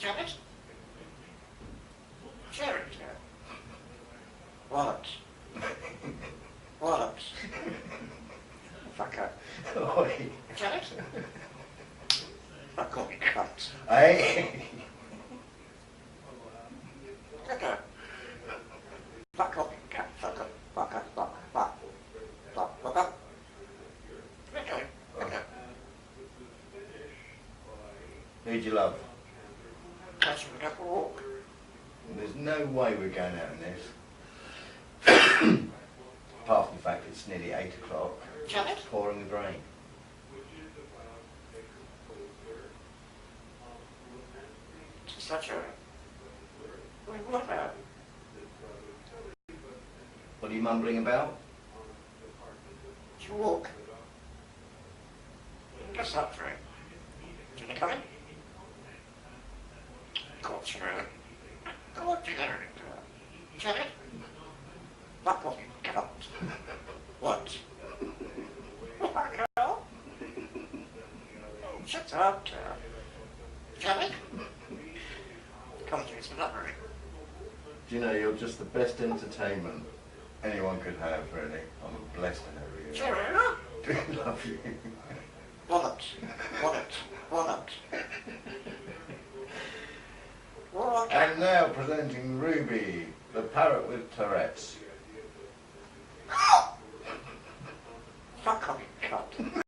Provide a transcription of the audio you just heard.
Janet? Cherry. Wallet. Wallet. Fucker. Oi. Janet? Fuck off, you cunt. Hey. Okay. Fuck off, you cunt. Fuck off. Fuck off. Fuck. Fuck. Fuck. Fuck off. Okay. Okay. Who'd you love? Catch me up a walk. There's no way we're going out in this. Apart from the fact it's nearly 8 o'clock. Janet? It's pouring with rain. Such a... What about? What are you mumbling about? You walk. Just up for it. Can you come in? Of course, go on, you there. Janet? Fuck off, you cunt. What? What, girl? Shut up, Janet? Come to me, some love, really. Do you know, you're just the best entertainment anyone could have, really. I'm blessed to have you. Cheerio. Do love you. Wallet. Wallet. Wallet. Wallet. And now presenting Ruby, the parrot with Tourette's. Fuck off, you cunt.